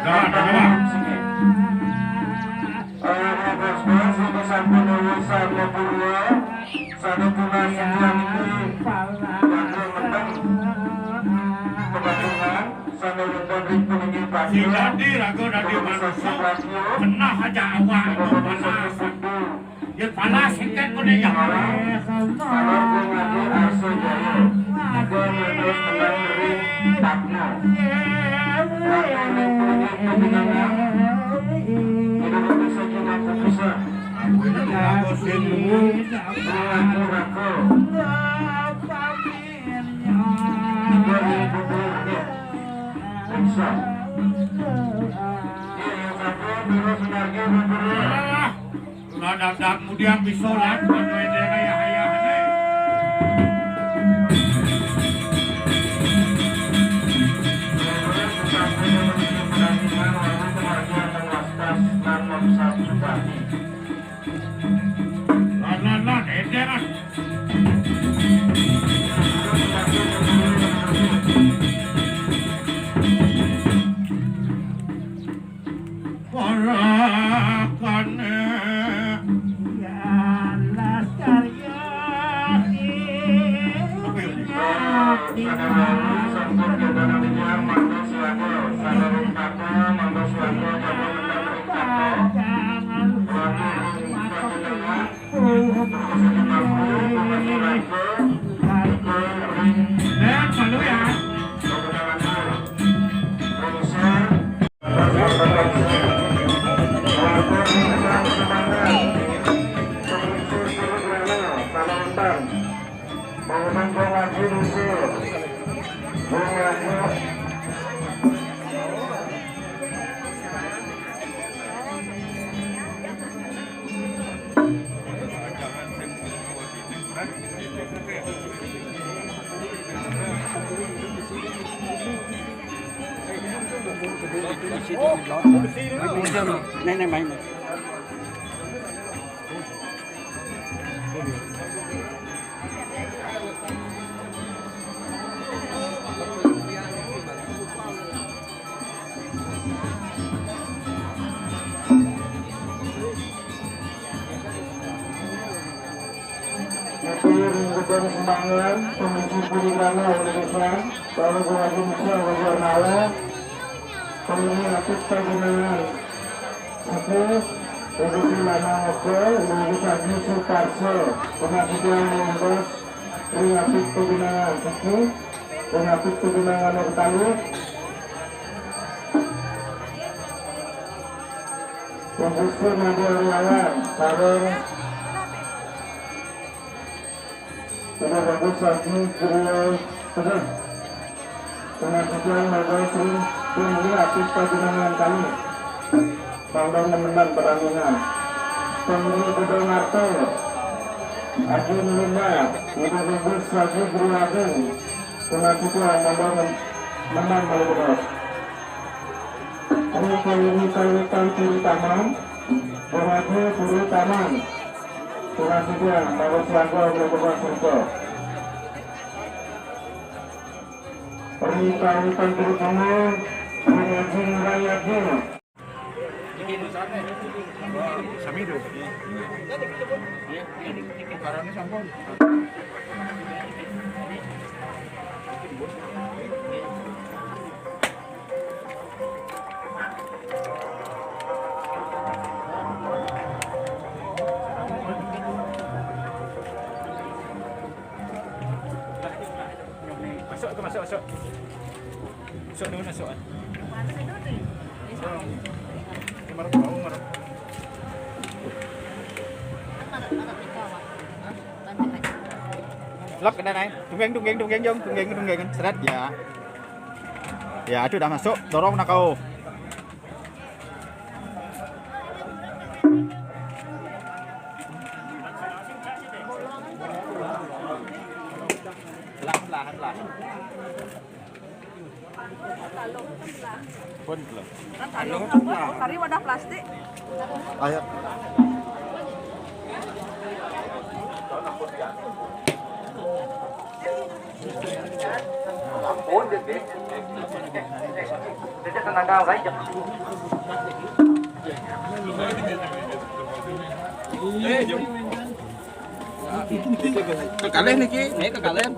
Jadi ragu dari manusia kena aja awak itu panas. Ya panas singkat pun ya. Dadak kemudian bisolan bantuin dia kayak ayah nih. Lan, edan. Này mày. Ringkutan Sembangan, Komisi Pendidikan Indonesia, Baru Gawati Musa Wajarnala, Komisi Aktif Pembinaan Satu, Komisi Lana Oko, Komisi Agni Sukarso, Penasihat Mengurus, Ring Aktif Pembinaan Satu, Ring Aktif Pembinaan Betawi, Komisi Nadia Riawan, Sarung, sudah bagus lagi beliau sudah penasihat Naga Sri Tinggi Aktif Pembinaan kami Bangdang Nemenan Peranggungan Pemilih Gedung Marto Ajin Lima sudah bagus lagi beliau penasihat Naga Menang Malubos ini kali Kiri Taman Berhasil Kiri Taman Penasihat Naga Selangor Malubos Surko Pernikahan terutama Rayajin Rayajin Samido Karangnya sampun Masuk. Masuk dulu masuk. Lắp cái này. Tunggeng. Seret ya. Ya, itu udah masuk. Dorong nak kau. Pelan. Pun belum. Cari wadah plastik. Ayo. Ampun, Dek. Dek tenaga aja. Ke kalian nih Ki, naik ke kalian.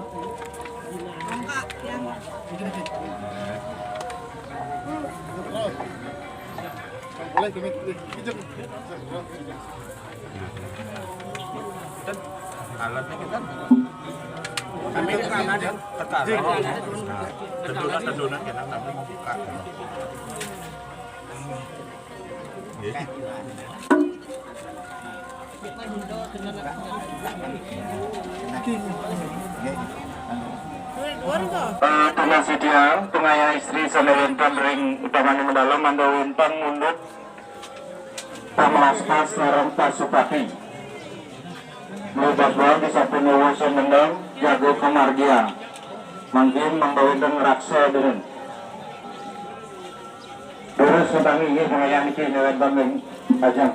Alatnya kita kami ini karena ada tendunan kita nggak mau buka. Tengah sidiang, tengah istri sanewintan ring utamanya mendalam mandawintan mundut pamlaspas sarang pasupati melubas bawang bisa penuh semendang jago kemargia mangkin mandawintan raksa dengan terus utang ini pengayaan ini sanewintan ring ajang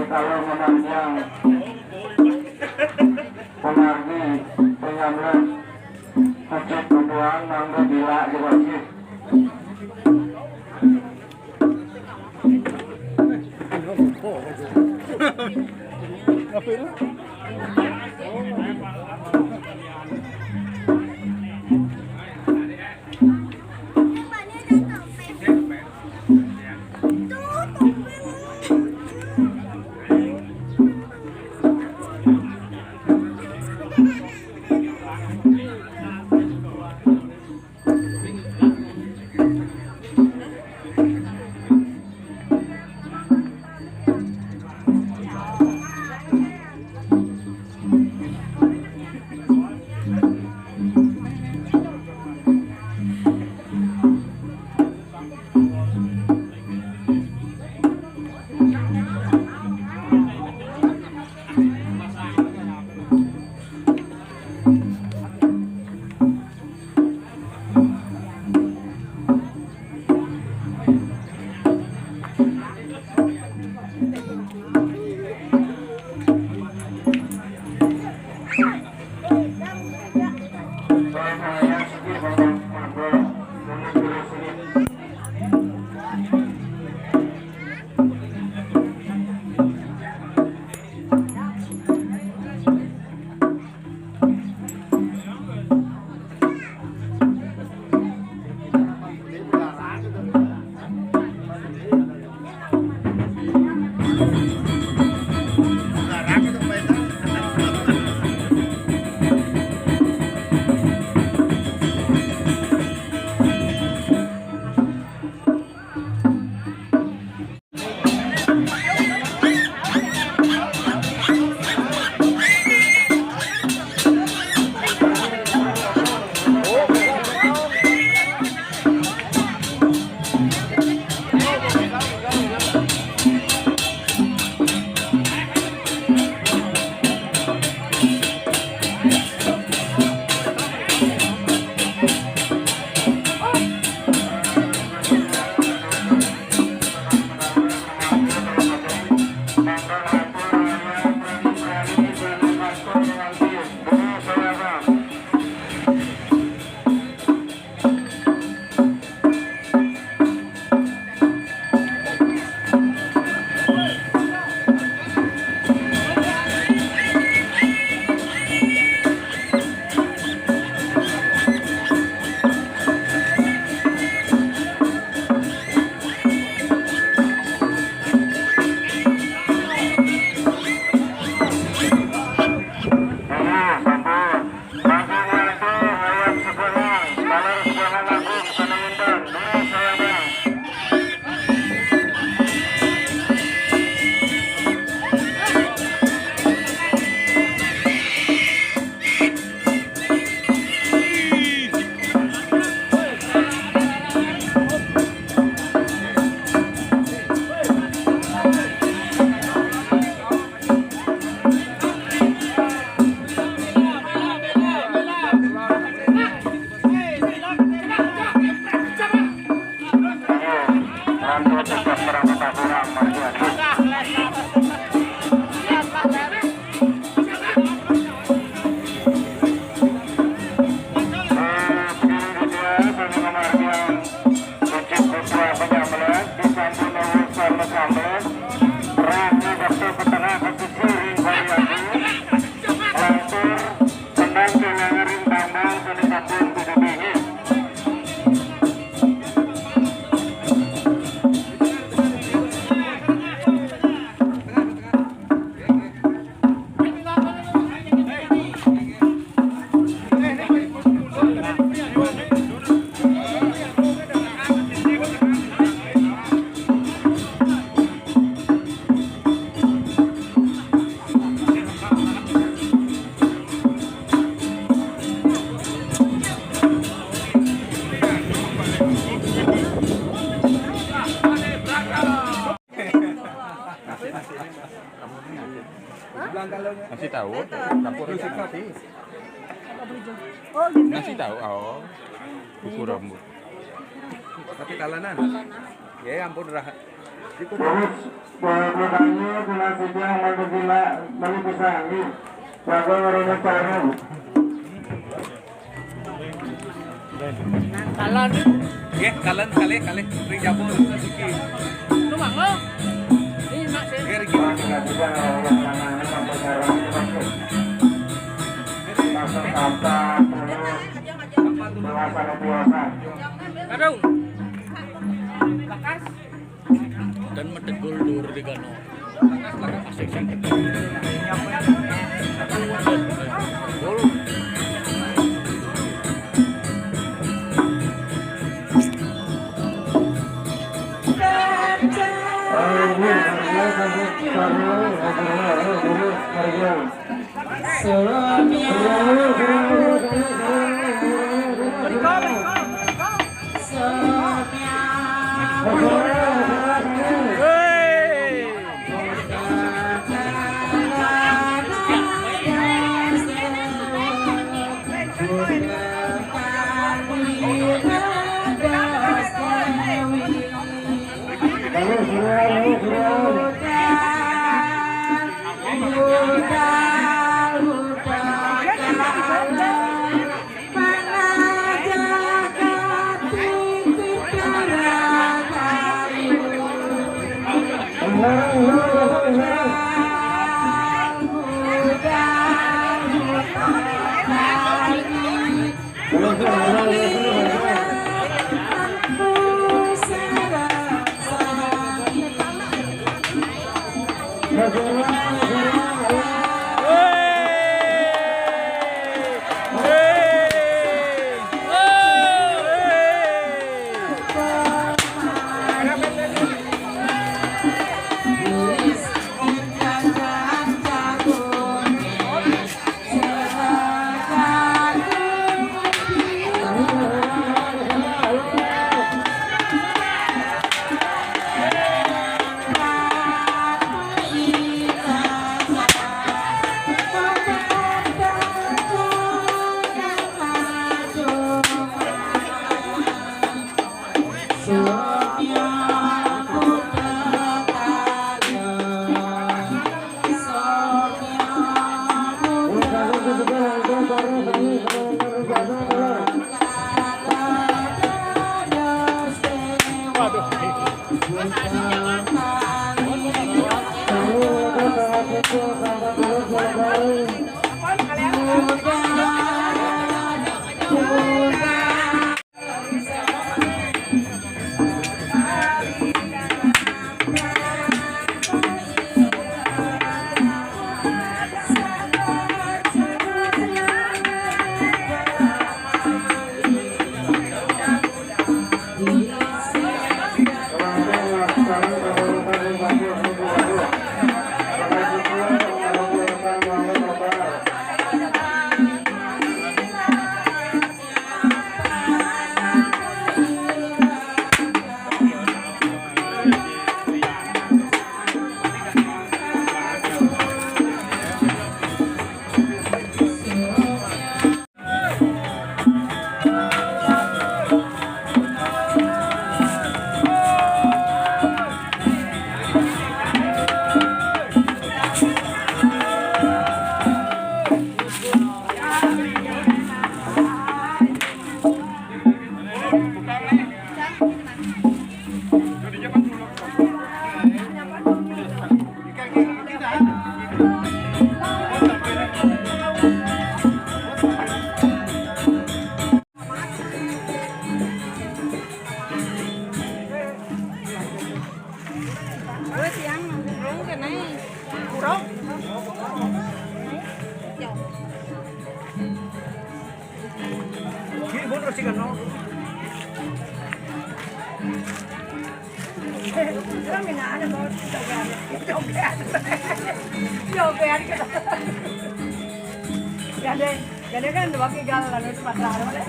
kalau menanjang Kecil tujuan mangga gila juga sih. Nasi tahu, campur nasi. Oh, gini. Nasi tahu, oh. Kuku rambut. Tapi kalanan. Ya ampun dah. Terus penggunanya gula sidang lalu gula balik pisang nih. Jago warna caru. Kalan. Ya, kalian kali ring jabo suki. Lu mangga? Ini mak sih. Biar gini. Kadang. Lakas. Dan medegul dur di gano. Asik sih. Gol. Jadi kan dua kigal lalu itu pasar oleh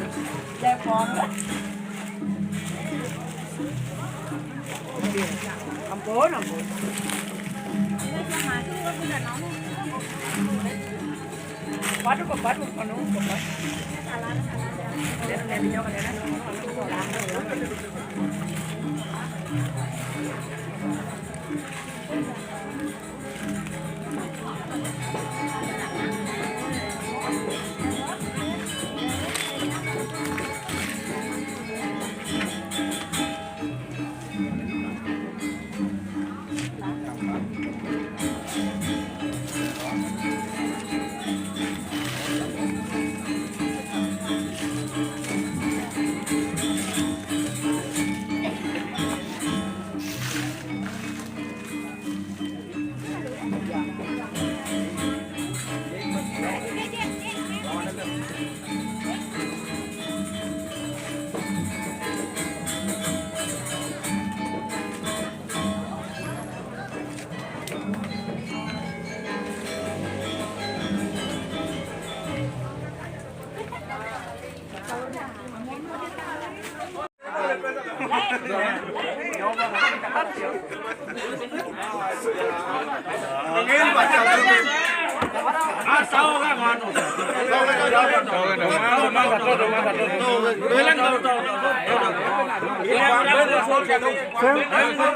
Depok. Ampun, ampun. Waduh, waduh, waduh, waduh.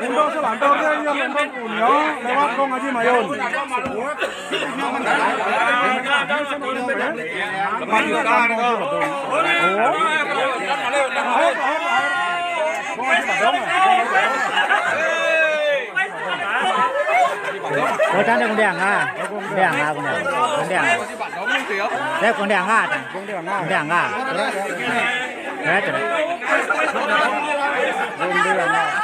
Untuk selantornya yang memang punya lewat Kong Haji Mayun. Con trắng đây con đèn à? Con đèn à con đèn. Con đèn. Đây con đèn à? Con đèn à? Đấy trời. Con đèn à?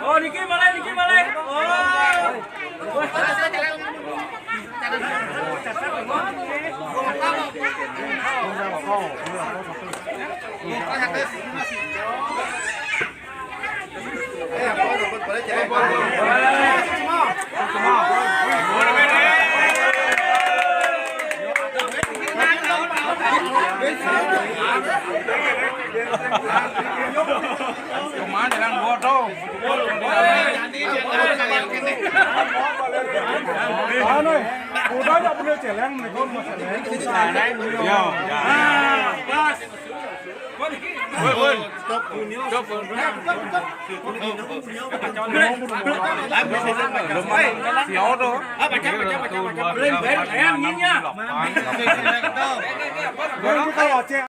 Oh, Niki balik, Niki balik. Kemana dengan foto? Ano eh, udah nggak boleh celeng, mereka mau celeng. Yo. Pas. Siapa tuh? Lên về em nhìn nha. Kalau Aceh